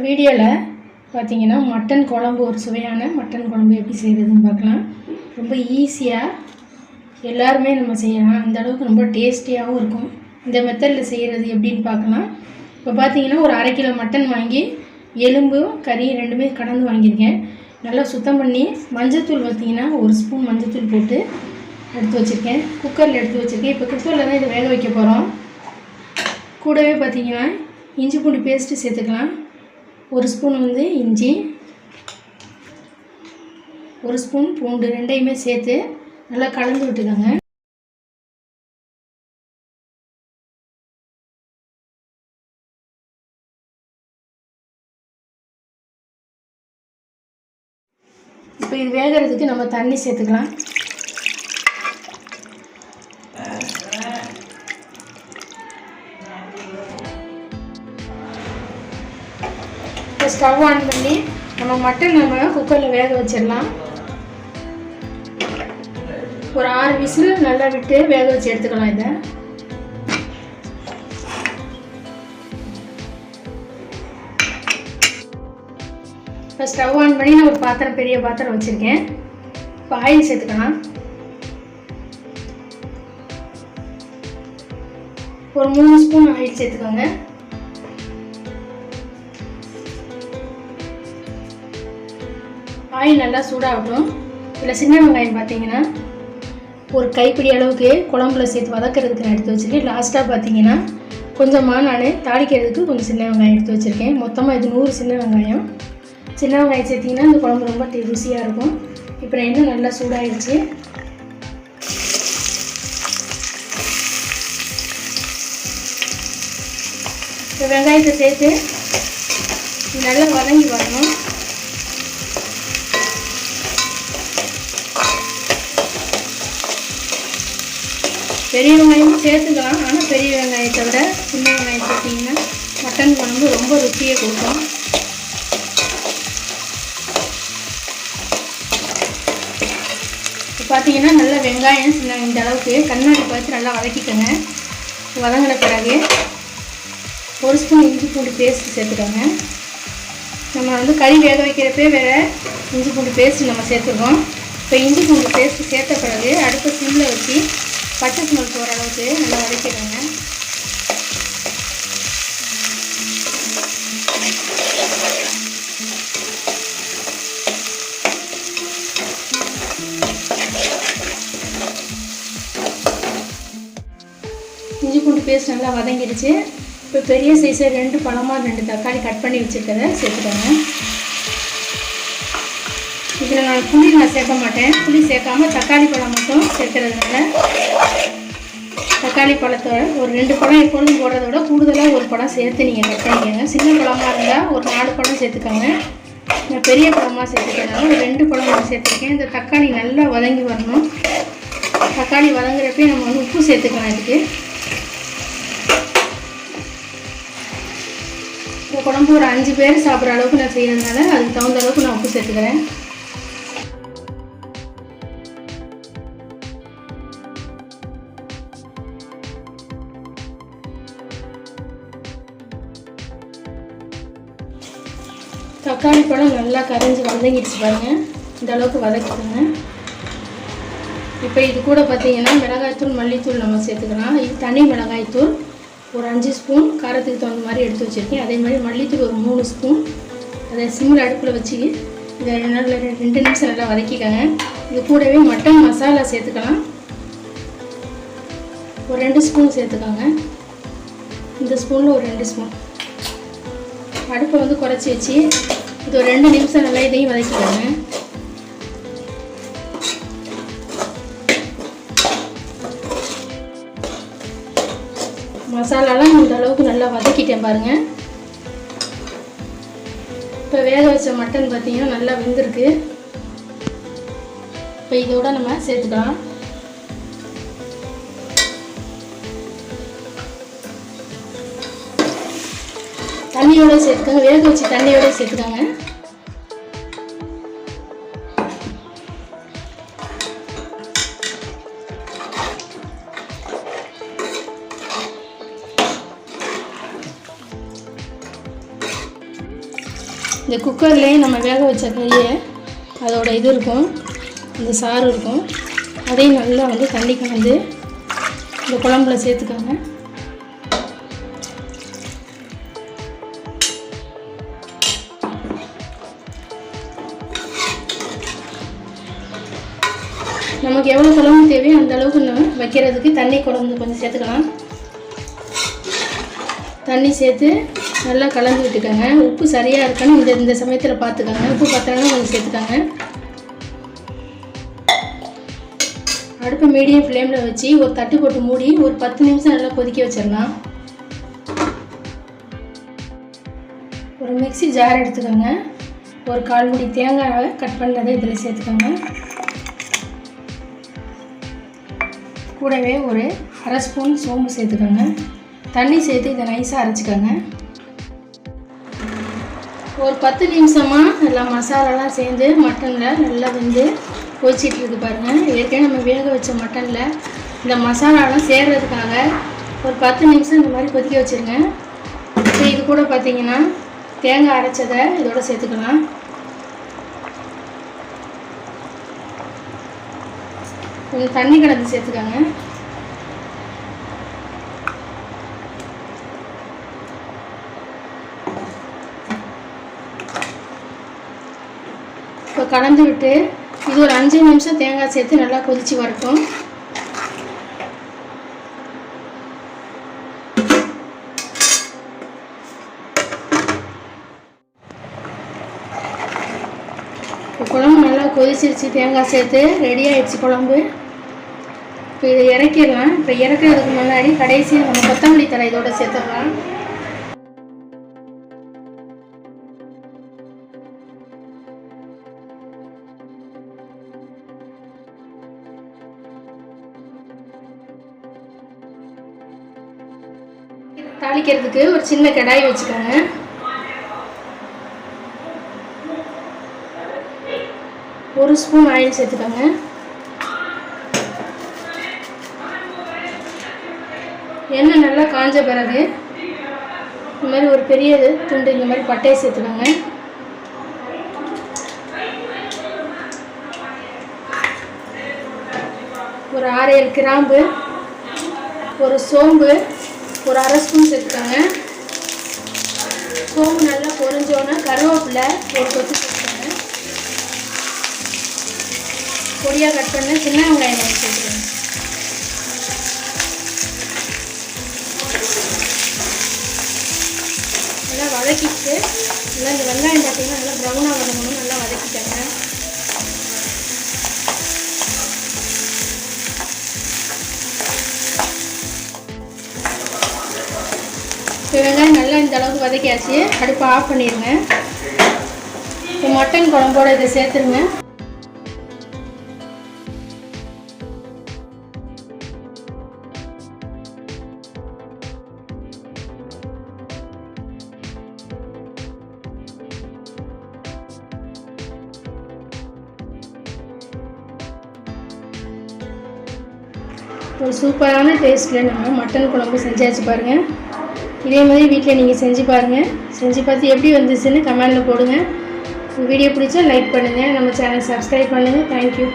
வீடியோவில் பார்த்தீங்கன்னா மட்டன் குழம்பு, ஒரு சுவையான மட்டன் குழம்பு எப்படி செய்கிறதுன்னு பார்க்கலாம். ரொம்ப ஈஸியாக எல்லாருமே நம்ம செய்யலாம். அந்த அளவுக்கு ரொம்ப டேஸ்டியாகவும் இருக்கும். இந்த மெத்தடில் செய்கிறது எப்படின்னு பார்க்கலாம். இப்போ பார்த்தீங்கன்னா ஒரு 1/2 கிலோ மட்டன் வாங்கி எலும்பும் கறி ரெண்டுமே கலந்து வாங்கியிருக்கேன். நல்லா சுத்தம் பண்ணி மஞ்சத்தூள் பார்த்தீங்கன்னா 1 ஸ்பூன் மஞ்சத்தூள் போட்டு எடுத்து வச்சுருக்கேன். குக்கரில் எடுத்து வச்சுருக்கேன். இப்போ குக்கரில் தான் இதை வேக வைக்க போகிறோம். கூடவே பார்த்தீங்கன்னா இஞ்சி பூண்டு பேஸ்ட்டு சேர்த்துக்கலாம். 1 ஸ்பூன் இஞ்சி, 1 ஸ்பூன் பூண்டு, ரெண்டையுமே சேர்த்து நல்லா கலந்து விட்டுக்கோங்க. இப்போ இது வேகிறதுக்கு நம்ம தண்ணி சேர்த்துக்கலாம். இப்போ ஸ்டவ் ஆன் பண்ணி நம்ம மட்டன் குக்கரில் வேக வச்சிடலாம். ஒரு 6 விசில் நல்லா விட்டு வேக வச்சு எடுத்துக்கலாம். இதை இப்போ ஸ்டவ் ஆன் பண்ணி நான் ஒரு பெரிய பாத்திரம் வச்சுருக்கேன். இப்போ ஆயில் சேர்த்துக்கலாம். ஒரு 3 ஸ்பூன் ஆயில் சேர்த்துக்கோங்க. ஆயில் நல்லா சூடாகட்டும். இதில் சின்ன வெங்காயம் பார்த்தீங்கன்னா ஒரு கைப்பிடி அளவுக்கு குழம்புல சேர்த்து வதக்கிறதுக்கு நான் எடுத்து வச்சுருக்கேன். லாஸ்ட்டாக பார்த்தீங்கன்னா கொஞ்சமாக நான் தாளிக்கிறதுக்கு கொஞ்சம் சின்ன வெங்காயம் எடுத்து வச்சுருக்கேன். மொத்தமாக இது 100 சின்ன வெங்காயம். சின்ன வெங்காயம் சேர்த்திங்கன்னா இந்த குழம்பு ரொம்ப ருசியாக இருக்கும். இப்போ நான் இன்னும் நல்லா சூடாகிடுச்சு. இப்போ வெங்காயத்தை சேர்த்து நல்லா வதங்கி வரணும். பெரிய வெங்காயமும் சேர்த்துக்கலாம். ஆனால் பெரிய வெங்காயத்தை விட சின்ன வெங்காயம் சேர்த்திங்கன்னா மட்டன் குழம்பு ரொம்ப ருசியை கொடுக்கும். இப்போ பார்த்தீங்கன்னா நல்லா வெங்காயம் இந்த அளவுக்கு கண்ணாடி பார்த்து நல்லா வதக்கிக்கோங்க. வதங்கின பிறகு 1 ஸ்பூன் இஞ்சி பூண்டு பேஸ்ட்டு சேர்த்துக்கோங்க. நம்ம கறி வேக வைக்கிறப்பே வேறு இஞ்சி பூண்டு பேஸ்ட்டு நம்ம சேர்த்துருக்கோம். இப்போ இஞ்சி பூண்டு பேஸ்ட்டு சேர்த்த பிறகு அடுப்பை சிம்மில் வச்சு பச்சை ஸ்மெல் போகிற அளவுக்கு நல்லா வதக்கிடுங்க. இஞ்சி பூண்டு பேஸ்ட் நல்லா வதங்கிடுச்சு. இப்போ பெரிய சைஸை 2 பழமாக 2 தக்காளி கட் பண்ணி வச்சுருக்கதை சேர்த்துக்கோங்க. இதில் நான் புளி சேர்க்க மாட்டேன். புளி சேர்க்காம தக்காளி பழம் மட்டும் சேர்க்கறதுனால தக்காளி பழத்தோட ஒரு 2 பழம் எப்பொழுதும் போடுறத விட கூடுதலாக 1 பழம் சேர்த்து நீங்கள் கட் பண்ணிக்கோங்க. சின்ன பழமாக இருந்தால் ஒரு 4 பழம் சேர்த்துக்கோங்க. நான் பெரிய பழமாக சேர்த்துக்கிறதுனால ஒரு 2 பழம் நான் சேர்த்துருக்கேன். இந்த தக்காளி நல்லா வதங்கி வரணும். தக்காளி வதங்குறப்பே நம்ம உப்பு சேர்த்துக்கலாம். இதுக்கு இந்த குழம்பு ஒரு 5 பேர் சாப்பிட்ற அளவுக்கு நான் செய்கிறதுனால அதுக்கு தகுந்த அளவுக்கு நான் உப்பு சேர்த்துக்கிறேன். தக்காளி பழம் நல்லா கரைஞ்சி வதங்கிடுச்சு பாருங்கள். இந்த அளவுக்கு வதக்கிக்கோங்க. இப்போ இது கூட பார்த்தீங்கன்னா மிளகாய்த்தூள், மல்லித்தூள் நம்ம சேர்த்துக்கலாம். இது தனி மிளகாய்த்தூள் ஒரு 5 ஸ்பூன் காரத்துக்கு தகுந்த மாதிரி எடுத்து வச்சுருக்கேன். அதே மாதிரி மல்லித்தூள் ஒரு 3 ஸ்பூன். அதை சிம்மில் அடுப்பில் வச்சு இதை 2 நிமிஷம் நல்லா வதக்கிக்கோங்க. இது கூடவே மட்டன் மசாலா சேர்த்துக்கலாம். ஒரு 2 ஸ்பூன் சேர்த்துக்கோங்க. இந்த ஸ்பூனில் ஒரு 2 ஸ்பூன். அடுப்பை குறைச்சி வச்சு இது ஒரு 2 நிமிஷம் நல்லா இதையும் வதக்கிக்கோங்க. மசாலாலாம் இந்த அளவுக்கு நல்லா வதக்கிட்டேன் பாருங்கள். இப்போ வேக வச்ச மட்டன் பார்த்தீங்கன்னா நல்லா வெந்திருக்கு. இப்போ இதோட நம்ம சேர்த்துக்கலாம். தண்ணியோட சேர்த்துக்கோங்க. வேக வச்சு தண்ணியோட சேர்த்துக்கோங்க. இந்த குக்கர்லேயே நம்ம வேக வச்ச கறியை அதோட இது இருக்கும், இந்த சாறு இருக்கும், அதையும் நல்லா வந்து தண்ணி கலந்து இந்த குழம்புல சேர்த்துக்கோங்க. நமக்கு எவ்வளோ குழம்பு தேவையோ அந்த அளவுக்கு நம்ம வைக்கிறதுக்கு தண்ணி குழம்பு கொஞ்சம் சேர்த்துக்கலாம். தண்ணி சேர்த்து நல்லா கலந்து விட்டுக்கோங்க. உப்பு சரியாக இருக்கான்னு இந்த சமயத்தில் பார்த்துக்கோங்க. உப்பு பத்தலைன்னா கொஞ்சம் சேர்த்துக்கோங்க. அடுப்பு மீடியம் ஃப்ளேமில் வச்சு ஒரு தட்டு போட்டு மூடி ஒரு 10 நிமிஷம் நல்லா கொதிக்க வச்சிடலாம். ஒரு மிக்ஸி ஜார் எடுத்துக்கோங்க. ஒரு 1/4 மூடி தேங்காயை கட் பண்ணதை இதில் சேர்த்துக்கோங்க. கூடவே ஒரு 1/2 ஸ்பூன் சோம்பு சேர்த்துக்கோங்க. தண்ணி சேர்த்து இதை நைஸாக அரைச்சிக்கோங்க. ஒரு 10 நிமிஷமாக நல்லா மசாலாலாம் சேர்ந்து மட்டனில் நல்லா வந்து கொதிச்சிட்டு இருக்கு பாருங்கள். ஏற்கனவே நம்ம வேக வச்ச மட்டனில் இந்த மசாலாலாம் சேர்கிறதுக்காக ஒரு 10 நிமிஷம் இந்த மாதிரி கொதிக்க வச்சுருங்க. இப்போ இது கூட பார்த்திங்கன்னா தேங்காய் அரைச்சதை இதோட சேர்த்துக்கலாம். கொஞ்சம் தண்ணி கலந்து சேர்த்துக்கோங்க. இப்போ கலந்து விட்டு இது ஒரு 5 நிமிஷம் தேங்காய் சேர்த்து நல்லா கொதித்து வரட்டும். இப்போ குழம்பு நல்லா கொதிச்சிருச்சு, தேங்காய் சேர்த்து ரெடி ஆகிடுச்சு குழம்பு. இப்போ இதை இறக்கிடலாம். இப்போ இறக்கிறதுக்கு முன்னாடி கடைசியாக நம்ம கொத்தமல்லி தழை இதோட சேர்த்துடலாம். தாளிக்கிறதுக்கு ஒரு சின்ன கடாய் வச்சுக்கோங்க. ஒரு ஸ்பூன் ஆயில் சேர்த்துக்கோங்க. எண்ணெய் நல்லா காஞ்ச பிறகு இந்த மாதிரி ஒரு பெரிய துண்டு இந்த மாதிரி பட்டையை சேர்த்துக்கோங்க. ஒரு 6-7 கிராம்பு, ஒரு சோம்பு ஒரு 1/2 ஸ்பூன் சேர்த்துக்கோங்க. சோம்பு நல்லா பொரிஞ்சோன்னா கருவேப்பிலை ஒரு கொத்து சேர்த்துக்கோங்க. பொடியாக கட் பண்ண சின்ன வெங்காயம் சேர்த்துக்கோங்க. நல்லா வதக்கிட்டு நல்லா இந்த வெங்காயம் பார்த்தீங்கன்னா நல்லா ப்ரௌனாக வதங்கணும். நல்லா வதக்கிக்கோங்க. வெங்காயம் நல்லா இந்த அளவுக்கு வதக்கியாச்சு. அடுப்பை ஆஃப் பண்ணிடுங்க. இப்போ மட்டன் குழம்போட இதை சேர்த்துருங்க. ஒரு சூப்பரான டேஸ்ட்டில் நம்ம மட்டன் குழம்பு செஞ்சாச்சு பாருங்கள். இதே மாதிரி வீட்டில் நீங்கள் செஞ்சு பாருங்கள். செஞ்சு பார்த்து எப்படி வந்துச்சுன்னு கமெண்டில் போடுங்க. வீடியோ பிடிச்சா லைக் பண்ணுங்கள். நம்ம சேனல் சப்ஸ்கிரைப் பண்ணுங்கள். தேங்க்யூ.